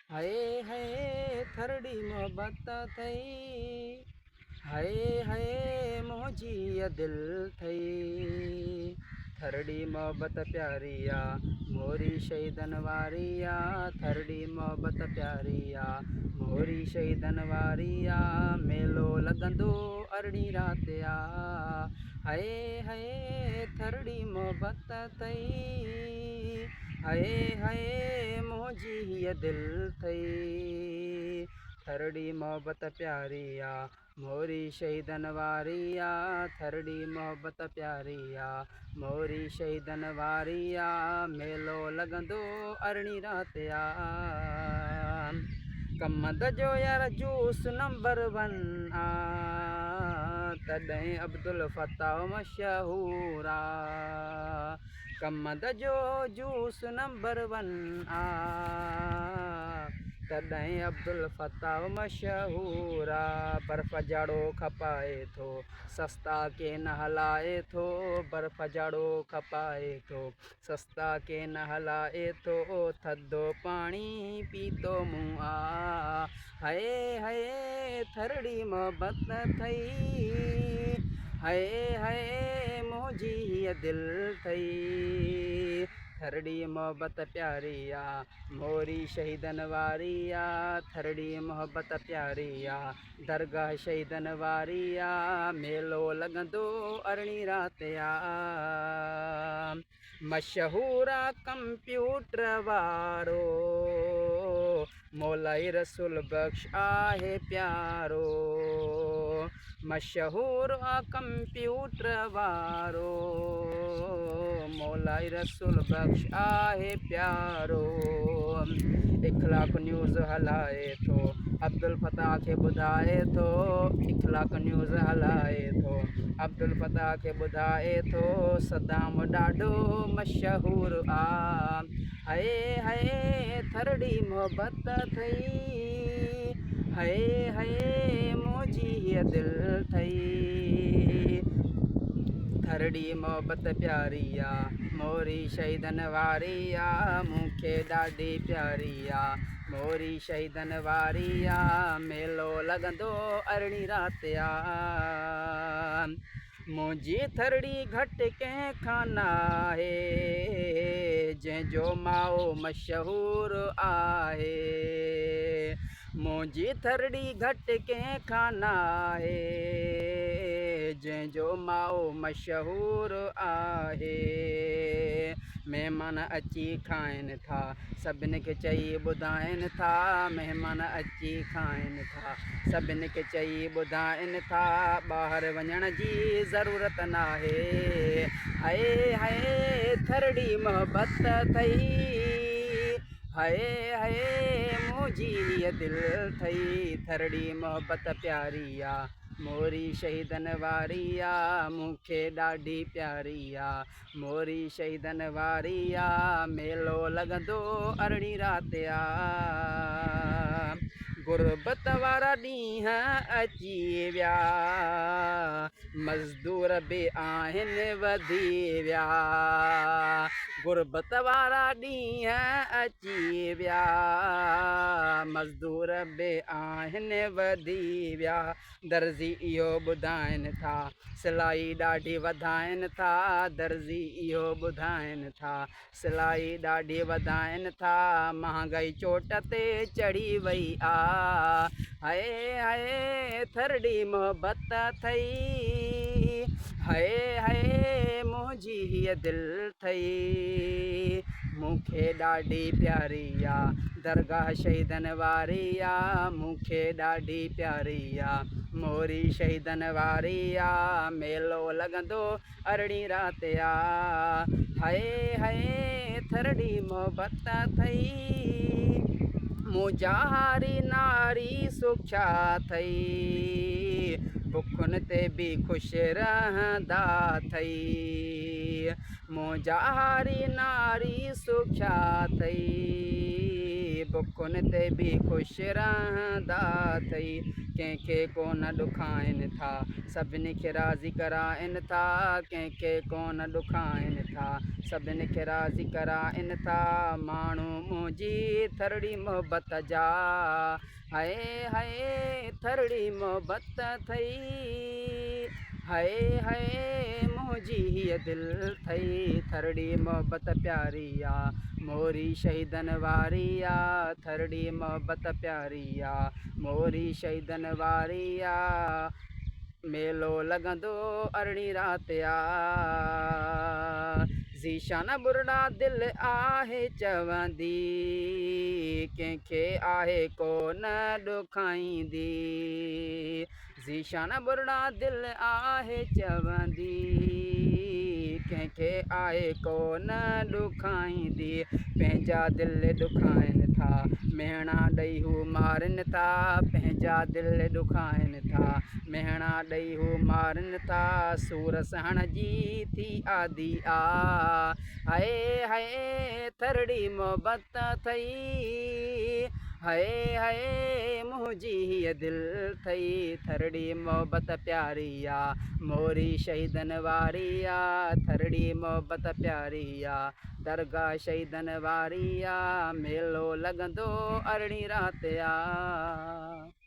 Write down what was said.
हाय हाय थरड़ी मोहब्बत थई, हाय हाय मुंहिंजी दिल थई। थरड़ी मोहब्बत प्यारिया मोरी शहीदन वारिया, थरड़ी मोहब्बत प्यारिया मोरी शहीदन वारिया, मेलो लॻंदो अरड़ी राति आ। हाय हाय थरड़ी मोहब्बत थई, हाय हाय मुंहिंजी हीअ दिलि थई। थरड़ी मोहब्बत प्यारिया मोरी शहीदन वारिया, थरड़ी मोहब्बत प्यारिया मोरी शहीदन वारिया, मेलो लॻंदो अरड़ी राति आ। कमद जो यार जूस नंबर 1 आ, तॾहिं अब्दुल फताह मशहूर आ। कमद जो जूस नंबर 1 आ, तॾहिं अब्दुल फताह मशहूर आ। बर्फ़ जाड़ो खपाए थो सस्ता के न हलाए थो, बर्फ़ जाड़ो खपाए थो सस्ता के न हलाए थो, थधो पाणी पीतो मूं आ। हाय हाय थरड़ी मोहब्बत थई, हाय हाय मुंहिंजी हीअ दिलि थई। थरड़ी मोहब्बत प्यारिया मोरी शहीदन वारिया, थरड़ी मोहब्बत प्यारिया दरगाह शहीदन वारिया, मेलो लॻंदो अरड़ी राति आ। मशहूर आ कंप्यूटर वारो, मौलाई रसूल बख़्श आहे प्यारो। मशहूर आ कंप्यूटर वारो, मौलाई रसूल बख़्श आहे प्यारो। इख़लाक़ न्यूज़ हलाए थो अब्दुल फताह खे ॿुधाए थो, इख़लाक़ न्यूज़ हलाए थो अब्दुल फताह खे ॿुधाए थो, सदाम ॾाढो मशहूर आ। हाय हाय थरड़ी मोहब्बत थई, हाय हाय मुंहिंजी हीअ दिलि थई। थरड़ी मोहब्बत प्यारिया मोरी शहीदन वारिया, मूंखे ॾाढी प्यारिया मोरी शहीदन वारिया, मेलो लॻंदो अरड़ी राति आ। मुंहिंजी थरड़ी घटि कंहिंखां नाहे, जंहिंजो माउ मशहूर आहे। मुंहिंजी थरड़ी घटि कंहिंखां नाहे, जंहिंजो माउ मशहूर आहे। महिमान अची खाइनि था सभिनी खे चई ॿुधाइनि था, महिमान अची खाइनि था सभिनी खे चई ॿुधाइनि था, ॿाहिरि वञण जी ज़रूरत नाहे। हाय हाय थरड़ी मोहब्बत थई, हाय हाय मुंहिंजी हीअ दिलि थई। थरड़ी मोहब्बत प्यारिया मोरी शहीदन वारिया, मूंखे ॾाढी प्यारिया मोरी शहीदन वारिया, मेलो लॻंदो अरड़ी राति आ। गुरबत वारा ॾींहं अची विया, मज़दूर बि आहिनि वधी विया। गुरबत वारा ॾींहं अची विया, मज़दूर बि आहिनि वधी विया। दर्ज़ी इहो ॿुधाइनि था सिलाई ॾाढी वधाइनि था, दर्ज़ी इहो ॿुधाइनि था सिलाई ॾाढी वधाइनि था, महांगाई चोट ते चढ़ी वई आ। हाय हाय थरड़ी मोहब्बत थई, हाय हाय मुंहिंजी हीअ दिलि थई। मूंखे ॾाढी प्यारिया दरगाह शहीदन वारिया, मूंखे ॾाढी प्यारिया मोरी शहीदन वारिया, मेलो लॻंदो अरड़ी राति आ। हाय हाय थरड़ी मोहब्बत थई, मुजाहारी नारी सुख्या थई, बुखुनि ते बि ख़ुशि रहंदा थई। मुजाहारी नारी सुख्या थई, बुखुनि ते बि ख़ुशि रहंदा अथई कंहिंखे कोन ॾुखाइनि था सभिनी खे राज़ी कराइनि था कंहिंखे कोन ॾुखाइनि था सभिनी खे राज़ी कराइनि था माण्हू मुंहिंजी थरड़ी मोहबत जा हाय हाय थरड़ी मोहबत अथई हाय हाय मुंहिंजी हीअ दिलि अथई थरड़ी मोहबत प्यारी आहे मोरी शहीदनि वारी आहे थरड़ी मोहबत प्यारी आहे मोरी शहीदनि वारी आहे मेलो लॻंदो अरिड़हीं राति आहे ज़ीशान बुरड़ा दिलि आहे चवंदी कंहिंखे आहे कोन ॾुखाईंदी ज़ीशान बुरड़ा दिलि आहे चवंदी कंहिंखे आहे कोन ॾुखाईंदी पंहिंजा दिलि ॾुखाइनि था मेहणा ॾेई हू मारनि था पंहिंजा दिलि ॾुखाइनि था मेहणा ॾेई हू मारनि था सूर सहण जी थी आदि हाय हाय थरड़ी मोहबत अथई हाय हाय मुंहिंजी हीअ दिलि अथई थरड़ी मोहबत प्यारी आहे मोरी शहीदनि वारी आहे थरड़ी मोहबत प्यारी आहे दरगाह शहीदनि वारी आहे मेलो लॻंदो अरिड़हीं राति आहे।